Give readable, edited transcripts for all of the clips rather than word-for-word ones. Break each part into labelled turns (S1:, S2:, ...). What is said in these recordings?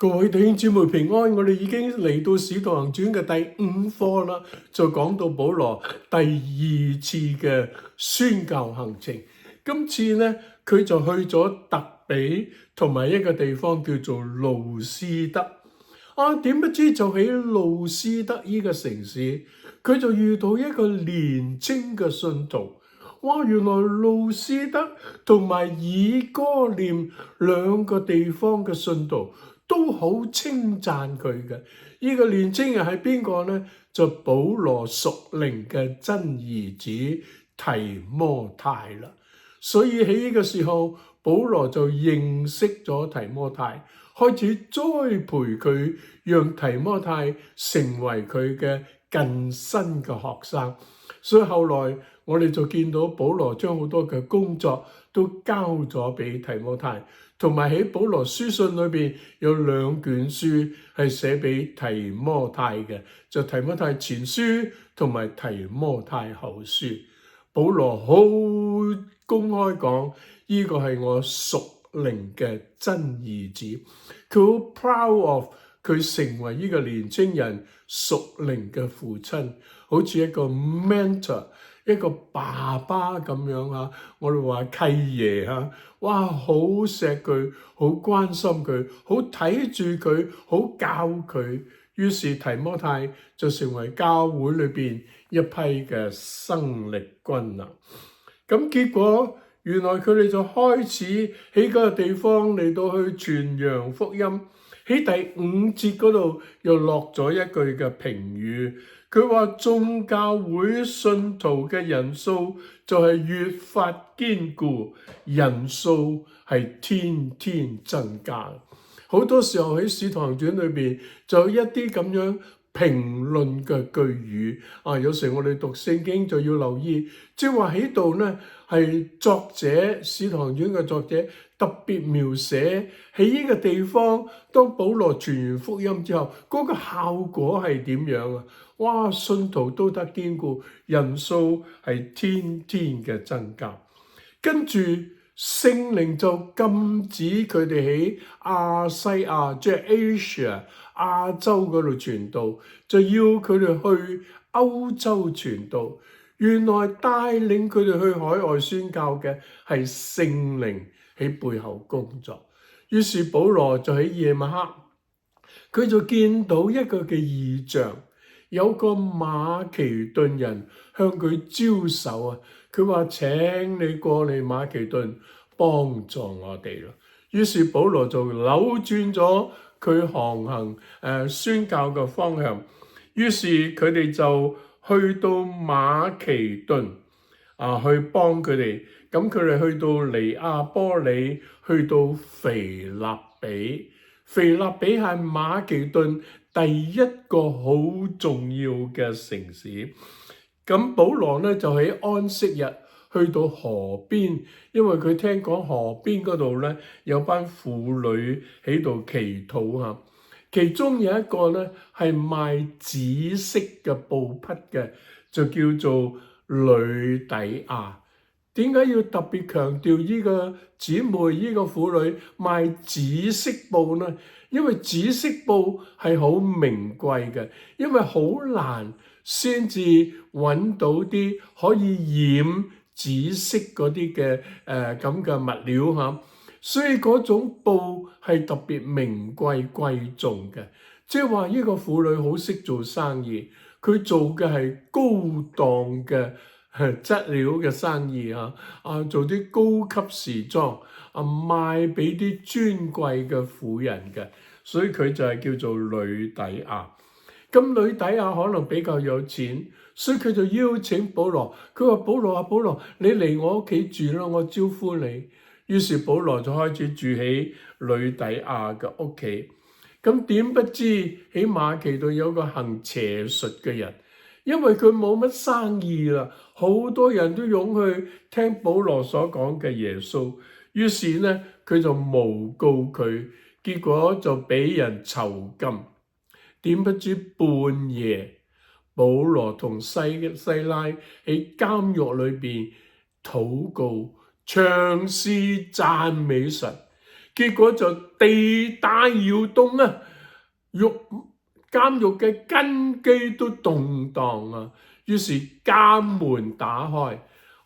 S1: 各位弟兄姊妹平安，我哋已經嚟到《使徒行傳》嘅第5課啦，就講到保羅第2次嘅宣教行程。今次呢，佢就去咗特比同埋一個地方叫做路斯德。點不知就喺路斯德呢個城市，佢就遇到一個年青嘅信徒。原來路斯德同埋以哥念兩個地方嘅信徒都好稱讚佢嘅。呢個年青人係邊個呢？就保羅屬靈嘅真兒子提摩太啦。所以喺呢個時候，保羅就認識咗提摩太，開始栽培佢，讓提摩太成為佢嘅近身嘅學生。所以後來我哋就見到保羅將好多嘅工作都交咗俾提摩太，同埋喺保羅書信裏邊有2卷書係寫俾提摩太嘅，就提摩太前書同埋提摩太後書。保羅好公開講，呢個係我屬靈嘅真兒子，佢好 proud of 佢成為呢個年青人屬靈嘅父親，好似一個 mentor， 一個爸爸咁樣啊。我哋話契爺啊，好錫佢，好關心佢，好睇住佢，好教佢。於是提摩太就成為教會裏邊一批嘅生力軍啦。咁結果原來佢哋就開始喺嗰個地方嚟到去傳揚福音。喺第5節嗰度又落咗一句嘅評語，佢話眾教會信徒嘅人數就係越發堅固，人數係天天增加。好多時候喺使徒行傳裏邊就有一啲咁樣評論嘅句語有時我哋讀聖經就要留意，即係話喺度呢係作者使徒行傳嘅作者特別描寫喺呢個地方，當保羅傳完福音之後，嗰個效果係點樣啊？信徒都得堅固，人數係天天嘅增加。跟住聖靈就禁止佢哋喺亞西亞，即係 Asia 亞洲嗰度傳道，就要佢哋去歐洲傳道。原來帶領佢哋去海外宣教嘅係聖靈喺背後工作。於是保羅就喺夜晚黑，佢就見到一個嘅異象，有個馬其頓人向佢招手佢話請你過嚟馬其頓幫助我哋咯。於是保羅就扭轉咗佢航行宣教嘅方向，於是佢哋就去到馬其頓去幫佢哋。咁佢哋去到尼亞波里，去到腓立比。腓立比係馬其頓第一個好重要嘅城市。咁保羅呢就喺安息日去到河邊，因為佢聽講河邊嗰度呢有班婦女喺度祈禱。其中有一個呢係賣紫色嘅布匹嘅，就叫做呂底亞。點解要特別強調呢個姊妹呢個婦女賣紫色布呢？因為紫色布係好名貴嘅，因為好難先至揾到啲可以染紫色嗰啲嘅咁嘅物料，所以嗰種布係特別名貴貴重嘅。即係話呢個婦女好識做生意，佢做嘅係高檔嘅質料嘅生意做啲高級時裝賣俾啲尊貴嘅婦人嘅，所以佢就係叫做呂底亞。咁呂底亞可能比較有錢，所以佢就邀請保羅，佢話保羅你嚟我屋企住啦，我招呼你。於是保羅就開始住喺呂底亞嘅屋企。咁點不知喺馬其頓有個行邪術嘅人，因為佢冇乜生意啦，好多人都湧去聽保羅所講嘅耶穌，於是呢佢就誣告佢，結果就俾人囚禁。點不知半夜保羅同西拉喺監獄裏邊禱告，唱詩讚美神，結果就地帶搖動啊，監獄嘅根基都動盪啊。於是監門打開，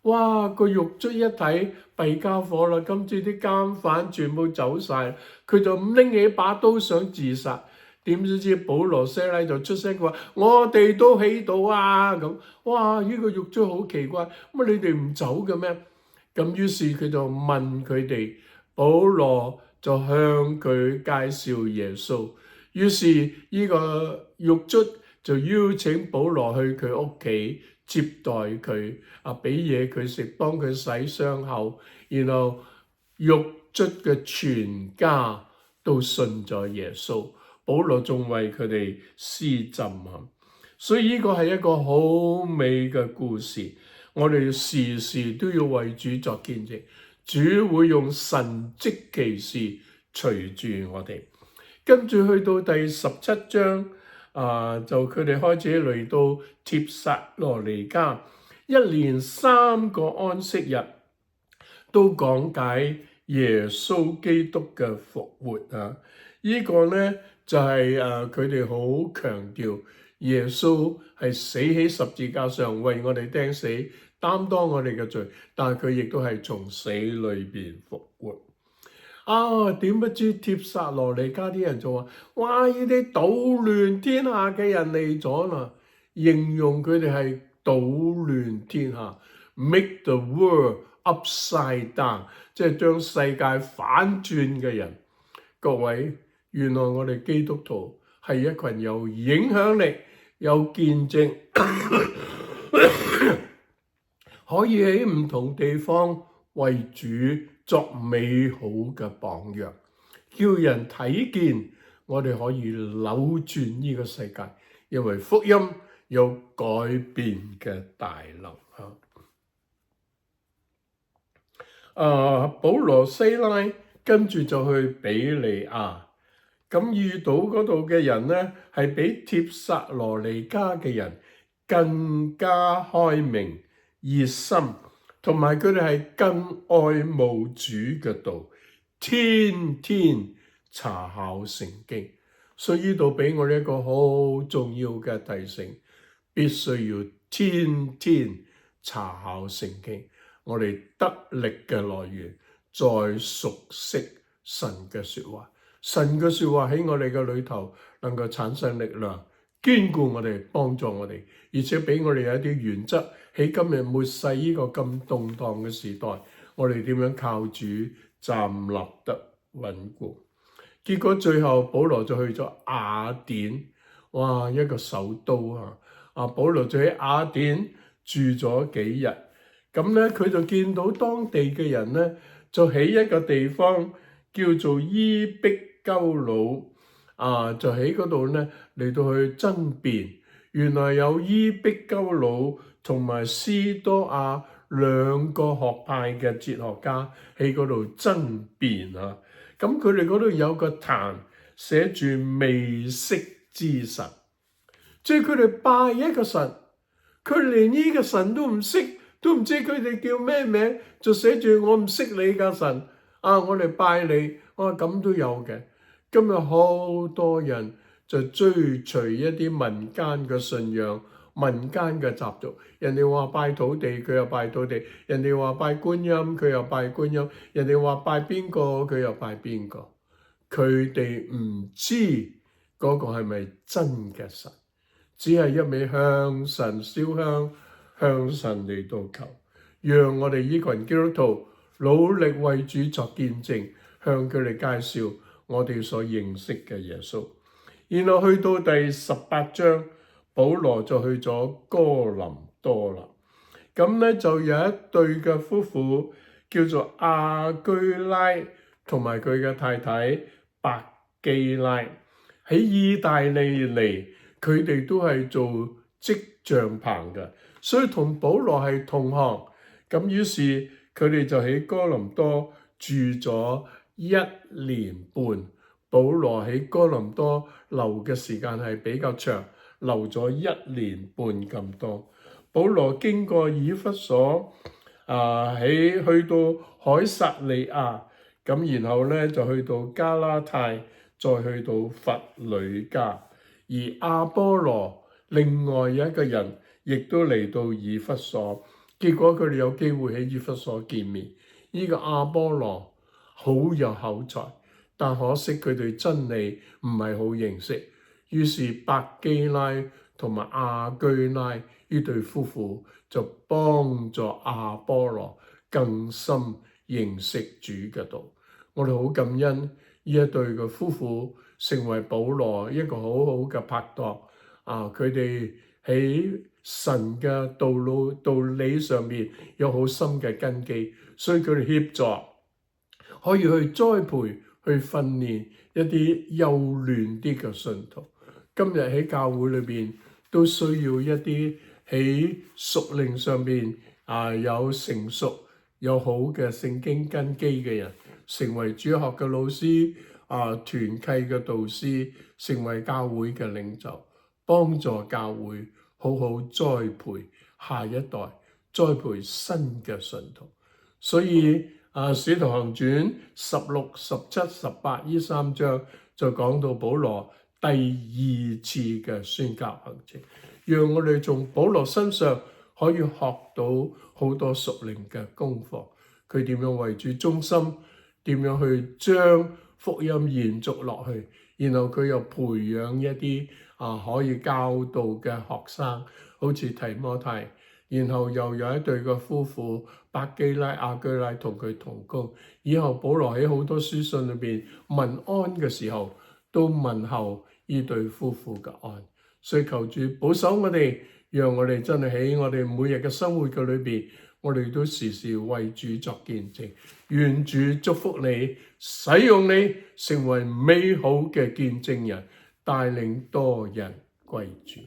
S1: 哇！個獄卒一睇弊傢伙啦，今次啲監犯全部走晒，佢就拎起把刀想自殺。點知保羅西拉就出聲話：我哋都喺度啊！咁，哇！呢個獄卒好奇怪，乜你哋唔走嘅咩？咁於是佢就問佢哋，保羅就向佢介紹耶穌。於是呢個獄卒就邀請保羅去佢屋企接待佢，俾嘢佢食，幫佢洗傷口。然後獄卒嘅全家都信咗耶穌。保羅仲為佢哋施浸啊！所以呢個係一個好美嘅故事。我哋時時都要為主作見證，主會用神蹟奇事隨住我哋。跟住去到第17章，就佢哋開始嚟到帖撒羅尼迦，一連3個安息日都講解耶穌基督嘅復活啊！呢個呢就係佢哋好強調耶穌係死喺十字架上為我哋釘死，擔當我哋嘅罪，但係佢亦都係從死裏邊復活。點不知帖撒羅尼迦啲人就話：哇！呢啲搗亂天下嘅人嚟咗啦，形容佢哋係搗亂天下 ，make the world upside down， 即係將世界反轉嘅人。各位，原來我哋基督徒係一群有影響力、有見證，可以喺唔同地方為主作美好嘅榜樣，叫人睇見我哋可以扭轉呢個世界，因為福音有改變嘅大能。保羅西拉跟住就去比利亞，咁遇到嗰度嘅人呢，係比帖撒羅尼迦嘅人更加開明、熱心，同埋佢哋係更愛慕主嘅道，天天查考聖經。所以呢度俾我哋一個好重要嘅提醒，必須要天天查考聖經。我哋得力嘅來源在熟悉神嘅說話，神嘅說話喺我哋嘅裏頭能夠產生力量，堅固我哋，幫助我哋，而且俾我哋有一啲原則，喺今日末世呢個咁動盪嘅時代，我哋點樣靠主站立得穩固。結果最後保羅就去咗雅典，哇，一個首都保羅就喺雅典住咗幾日。咁咧，佢就見到當地嘅人咧，就喺一個地方叫做伊壁鳩魯，就喺嗰度咧嚟到去爭辯。原來有伊壁鳩魯同埋斯多亞2個學派嘅哲學家喺嗰度爭辯啊。咁佢哋嗰度有個壇寫住未識之神，即係佢哋拜一個神，佢連呢個神都唔識。都唔知佢哋叫咩名，就寫住我唔識你㗎神，我嚟拜你，咁都有嘅。今日好多人就追隨一啲民間嘅信仰、民間嘅習俗。人哋話拜土地，佢又拜土地；人哋話拜觀音，佢又拜觀音；人哋話拜邊個，佢又拜邊個。佢哋唔知嗰個係咪真嘅神，只係一味向神燒香。向神嚟到求，讓我哋呢群基督徒努力為主作見證，向佢哋介紹我哋所認識嘅耶穌。然後去到第18章，保羅就去咗哥林多啦。咁咧就有一對嘅夫婦叫做亞居拉同埋佢嘅太太百基拉，喺意大利嚟，佢哋都係做織帳棚嘅。所以同保羅係同行，咁於是佢哋就喺哥林多住咗1年半。保羅喺哥林多留嘅時間係比較長，留咗1年半咁多。保羅經過以弗所，去到凱撒利亞，咁然後咧就去到加拉太，再去到弗呂家。而亞波羅另外有一個人，亦都嚟到以弗所，結果佢哋有機會喺以弗所見面。呢個亞波羅好有口才，但可惜佢對真理唔係好認識，於是百基拉同埋亞居拉呢對夫婦就幫助亞波羅更深認識主嘅道。我哋好感恩呢一對嘅夫婦成為保羅一個好好嘅拍檔。佢哋喺神嘅道理上面有好深嘅根基，所以佢哋協助可以去栽培、去訓練一啲幼嫩啲嘅信徒。今日喺教會裏邊都需要一啲喺屬靈上邊有成熟、有好嘅聖經根基嘅人，成為主學嘅老師、團契嘅導師，成為教會嘅領袖，幫助教會好好栽培下一代，栽培新嘅信徒。所以使徒行傳16、17、18呢3章就講到保羅第2次嘅宣教行程，讓我哋從保羅身上可以學到好多屬靈嘅功課。佢點樣為主忠心，點樣去將福音延續落去，然後佢又培養一啲可以教導嘅學生，好似提摩太，然後又有一對嘅夫婦百基拉、亞居拉同佢同工。以後保羅喺好多書信裏邊問安嘅時候，都問候呢對夫婦嘅安。所以求主保守我哋，讓我哋真係喺我哋每日嘅生活嘅裏邊，我哋都時時為主作見證。願主祝福你，使用你成為美好嘅見證人，帶領多人歸主。